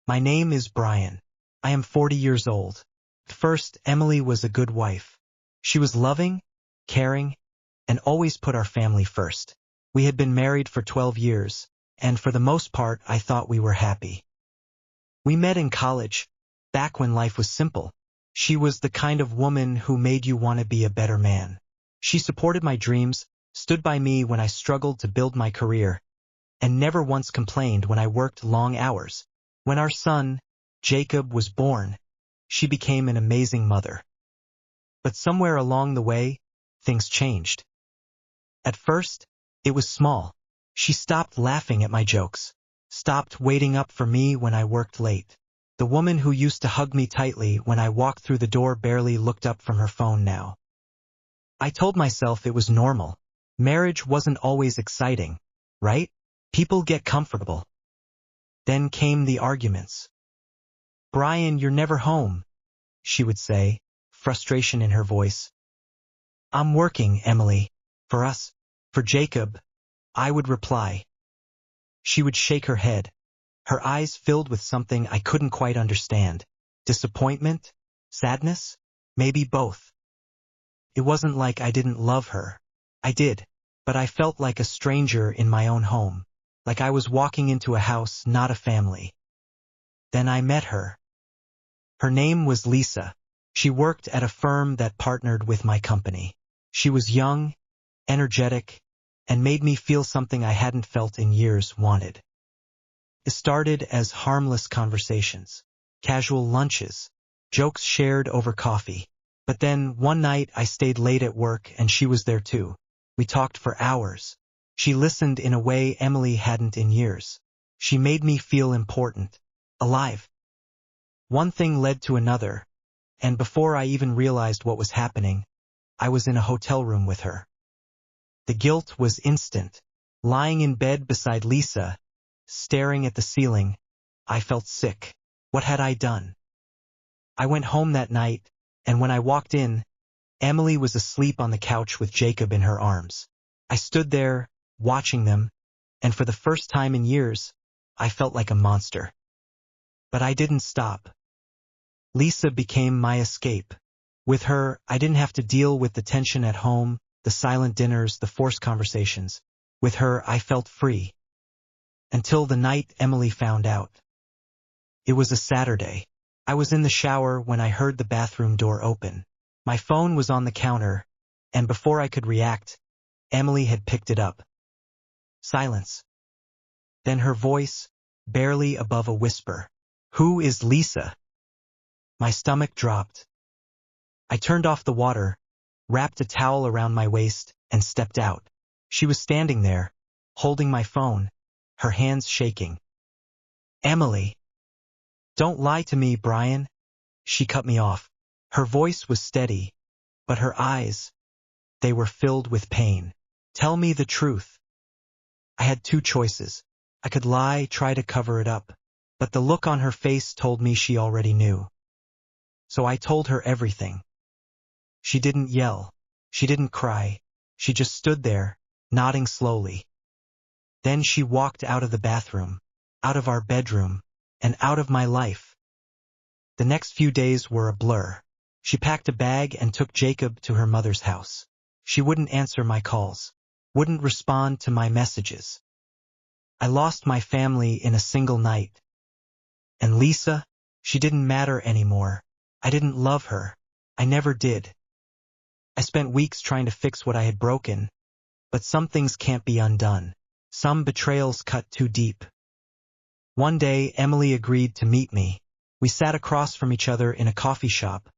My name is Brian. I am 40 years old. At first, Emily was a good wife. She was loving, caring, and always put our family first. We had been married for 12 years, and for the most part, I thought we were happy. We met in college, back when life was simple. She was the kind of woman who made you want to be a better man. She supported my dreams, stood by me when I struggled to build my career, and never once complained when I worked long hours. When our son, Jacob, was born, she became an amazing mother. But somewhere along the way, things changed. At first, it was small. She stopped laughing at my jokes, stopped waiting up for me when I worked late. The woman who used to hug me tightly when I walked through the door barely looked up from her phone now. I told myself it was normal. Marriage wasn't always exciting, right? People get comfortable. Then came the arguments. "Brian, you're never home," she would say, frustration in her voice. "I'm working, Emily. For us. For Jacob," I would reply. She would shake her head. Her eyes filled with something I couldn't quite understand. Disappointment? Sadness? Maybe both. It wasn't like I didn't love her. I did. But I felt like a stranger in my own home. Like I was walking into a house, not a family. Then I met her. Her name was Lisa. She worked at a firm that partnered with my company. She was young, energetic, and made me feel something I hadn't felt in years wanted. It started as harmless conversations, casual lunches, jokes shared over coffee. But then, one night I stayed late at work and she was there too. We talked for hours. She listened in a way Emily hadn't in years. She made me feel important, alive. One thing led to another, and before I even realized what was happening, I was in a hotel room with her. The guilt was instant. Lying in bed beside Lisa, staring at the ceiling, I felt sick. What had I done? I went home that night, and when I walked in, Emily was asleep on the couch with Jacob in her arms. I stood there, watching them, and for the first time in years, I felt like a monster. But I didn't stop. Lisa became my escape. With her, I didn't have to deal with the tension at home, the silent dinners, the forced conversations. With her, I felt free. Until the night Emily found out. It was a Saturday. I was in the shower when I heard the bathroom door open. My phone was on the counter, and before I could react, Emily had picked it up. Silence. Then her voice, barely above a whisper. "Who is Lisa?" My stomach dropped. I turned off the water, wrapped a towel around my waist, and stepped out. She was standing there, holding my phone, her hands shaking. "Emily." "Don't lie to me, Brian." She cut me off. Her voice was steady, but her eyes, they were filled with pain. "Tell me the truth." I had two choices. I could lie, try to cover it up, but the look on her face told me she already knew. So I told her everything. She didn't yell. She didn't cry. She just stood there, nodding slowly. Then she walked out of the bathroom, out of our bedroom, and out of my life. The next few days were a blur. She packed a bag and took Jacob to her mother's house. She wouldn't answer my calls, wouldn't respond to my messages. I lost my family in a single night. And Lisa, she didn't matter anymore. I didn't love her. I never did. I spent weeks trying to fix what I had broken, but some things can't be undone. Some betrayals cut too deep. One day, Emily agreed to meet me. We sat across from each other in a coffee shop,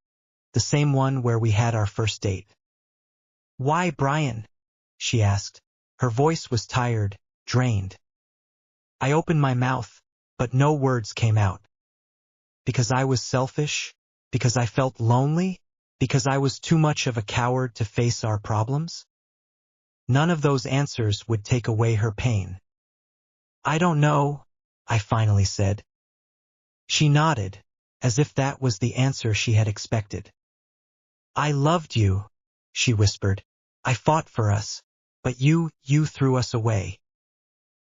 the same one where we had our first date. "Why, Brian?" she asked. Her voice was tired, drained. I opened my mouth, but no words came out. Because I was selfish? Because I felt lonely? Because I was too much of a coward to face our problems? None of those answers would take away her pain. "I don't know," I finally said. She nodded, as if that was the answer she had expected. "I loved you," she whispered. "I fought for us, but you threw us away."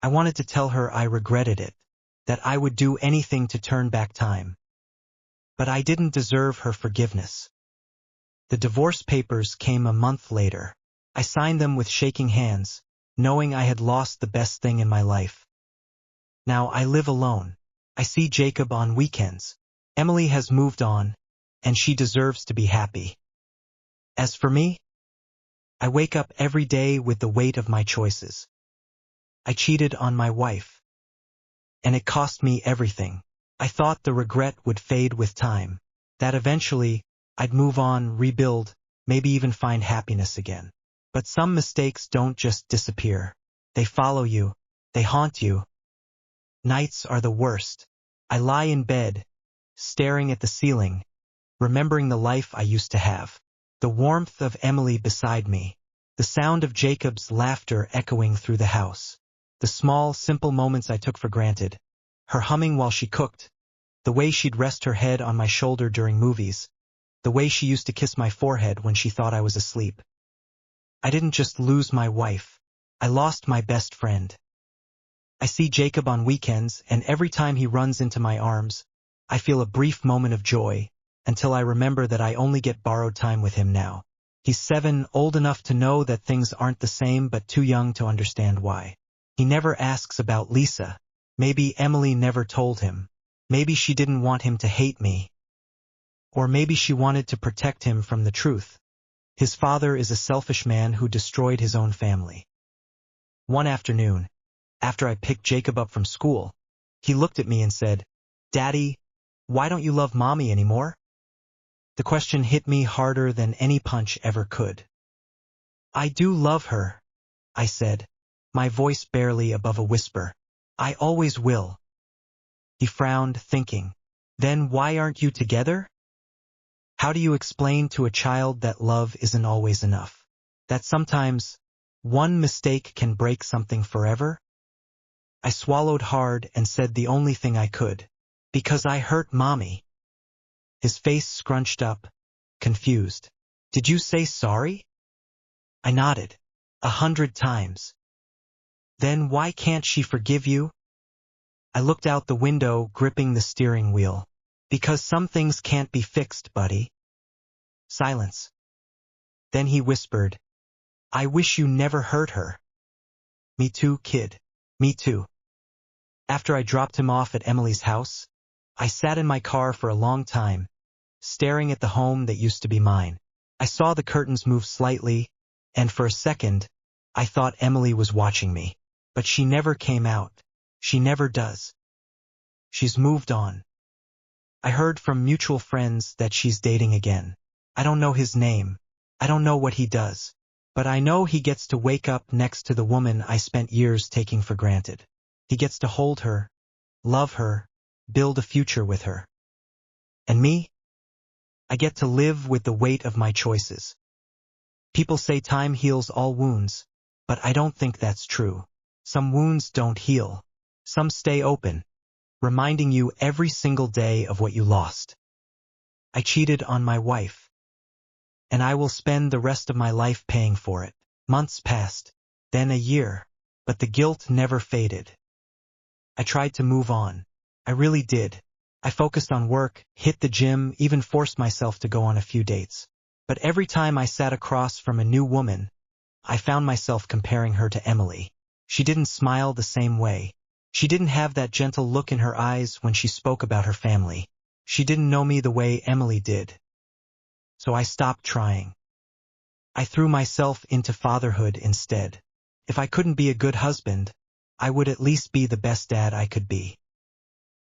I wanted to tell her I regretted it, that I would do anything to turn back time. But I didn't deserve her forgiveness. The divorce papers came a month later. I signed them with shaking hands, knowing I had lost the best thing in my life. Now I live alone. I see Jacob on weekends. Emily has moved on, and she deserves to be happy. As for me, I wake up every day with the weight of my choices. I cheated on my wife. And it cost me everything. I thought the regret would fade with time, that eventually I'd move on, rebuild, maybe even find happiness again. But some mistakes don't just disappear. They follow you. They haunt you. Nights are the worst. I lie in bed, staring at the ceiling, remembering the life I used to have. The warmth of Emily beside me. The sound of Jacob's laughter echoing through the house. The small, simple moments I took for granted. Her humming while she cooked. The way she'd rest her head on my shoulder during movies. The way she used to kiss my forehead when she thought I was asleep. I didn't just lose my wife. I lost my best friend. I see Jacob on weekends, and every time he runs into my arms, I feel a brief moment of joy, until I remember that I only get borrowed time with him now. He's 7, old enough to know that things aren't the same but too young to understand why. He never asks about Lisa. Maybe Emily never told him. Maybe she didn't want him to hate me. Or maybe she wanted to protect him from the truth. His father is a selfish man who destroyed his own family. One afternoon, after I picked Jacob up from school, he looked at me and said, "Daddy, why don't you love Mommy anymore?" The question hit me harder than any punch ever could. "I do love her," I said, my voice barely above a whisper. "I always will." He frowned, thinking, "Then why aren't you together?" How do you explain to a child that love isn't always enough? That sometimes one mistake can break something forever? I swallowed hard and said the only thing I could. "Because I hurt Mommy." His face scrunched up, confused. "Did you say sorry?" I nodded. 100 times. "Then why can't she forgive you?" I looked out the window, gripping the steering wheel. "Because some things can't be fixed, buddy." Silence. Then he whispered, "I wish you never hurt her." "Me too, kid. Me too." After I dropped him off at Emily's house, I sat in my car for a long time, staring at the home that used to be mine. I saw the curtains move slightly, and for a second, I thought Emily was watching me. But she never came out. She never does. She's moved on. I heard from mutual friends that she's dating again. I don't know his name. I don't know what he does. But I know he gets to wake up next to the woman I spent years taking for granted. He gets to hold her, love her, build a future with her. And me? I get to live with the weight of my choices. People say time heals all wounds, but I don't think that's true. Some wounds don't heal. Some stay open, reminding you every single day of what you lost. I cheated on my wife. And I will spend the rest of my life paying for it. Months passed, then a year, but the guilt never faded. I tried to move on. I really did. I focused on work, hit the gym, even forced myself to go on a few dates. But every time I sat across from a new woman, I found myself comparing her to Emily. She didn't smile the same way. She didn't have that gentle look in her eyes when she spoke about her family. She didn't know me the way Emily did. So I stopped trying. I threw myself into fatherhood instead. If I couldn't be a good husband, I would at least be the best dad I could be.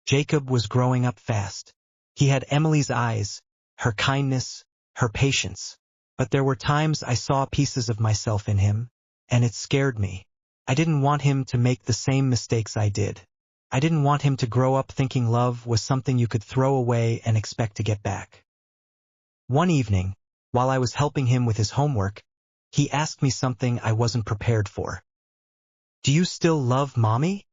Jacob was growing up fast. He had Emily's eyes, her kindness, her patience. But there were times I saw pieces of myself in him, and it scared me. I didn't want him to make the same mistakes I did. I didn't want him to grow up thinking love was something you could throw away and expect to get back. One evening, while I was helping him with his homework, he asked me something I wasn't prepared for. "Do you still love Mommy?"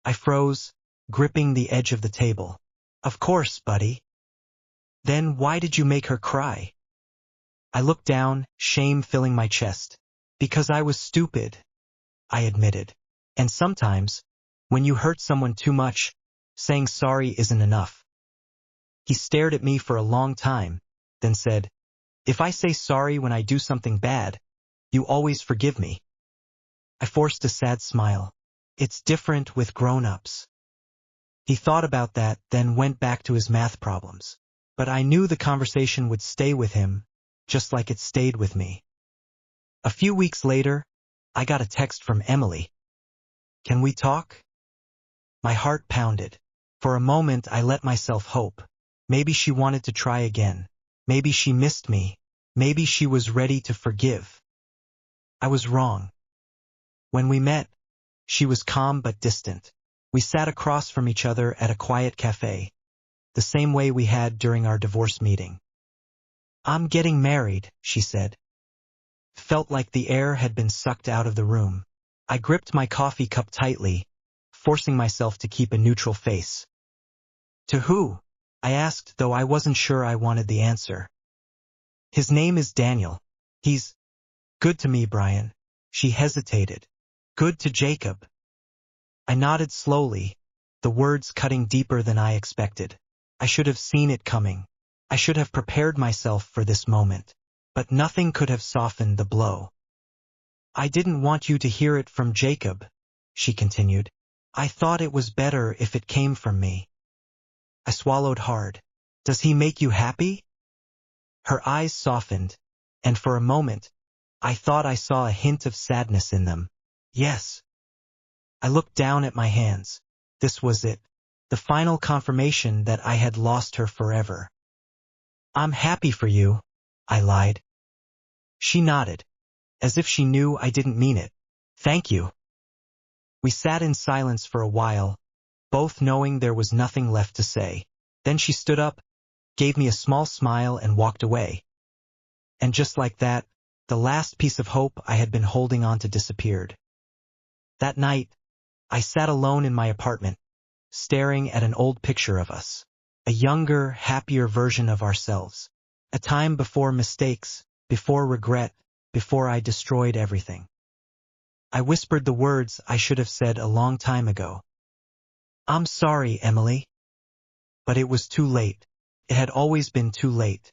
I froze, gripping the edge of the table. "Of course, buddy." "Then why did you make her cry?" I looked down, shame filling my chest. "Because I was stupid," I admitted. "And sometimes, When you hurt someone too much, saying sorry isn't enough. He stared at me for a long time, then said, "If I say sorry when I do something bad, you always forgive me." I forced a sad smile. It's different with grown-ups. He thought about that, then went back to his math problems. But I knew the conversation would stay with him, just like it stayed with me. A few weeks later, I got a text from Emily. "Can we talk?" My heart pounded. For a moment I let myself hope. Maybe she wanted to try again. Maybe she missed me. Maybe she was ready to forgive. I was wrong. When we met, she was calm but distant. We sat across from each other at a quiet cafe, the same way we had during our divorce meeting. "I'm getting married," she said. Felt like the air had been sucked out of the room. I gripped my coffee cup tightly, forcing myself to keep a neutral face. "To who?" I asked, though I wasn't sure I wanted the answer. "His name is Daniel. He's good to me, Brian." She hesitated. "Good to Jacob." I nodded slowly, the words cutting deeper than I expected. I should have seen it coming. I should have prepared myself for this moment. But nothing could have softened the blow. "I didn't want you to hear it from Jacob," she continued. "I thought it was better if it came from me." I swallowed hard. "Does he make you happy?" Her eyes softened, and for a moment, I thought I saw a hint of sadness in them. "Yes." I looked down at my hands. This was it, the final confirmation that I had lost her forever. "I'm happy for you," I lied. She nodded, as if she knew I didn't mean it. "Thank you." We sat in silence for a while, both knowing there was nothing left to say. Then she stood up, gave me a small smile and walked away. And just like that, the last piece of hope I had been holding on to disappeared. That night, I sat alone in my apartment, staring at an old picture of us. A younger, happier version of ourselves. A time before mistakes, before regret, before I destroyed everything. I whispered the words I should have said a long time ago. "I'm sorry, Emily." But it was too late. It had always been too late.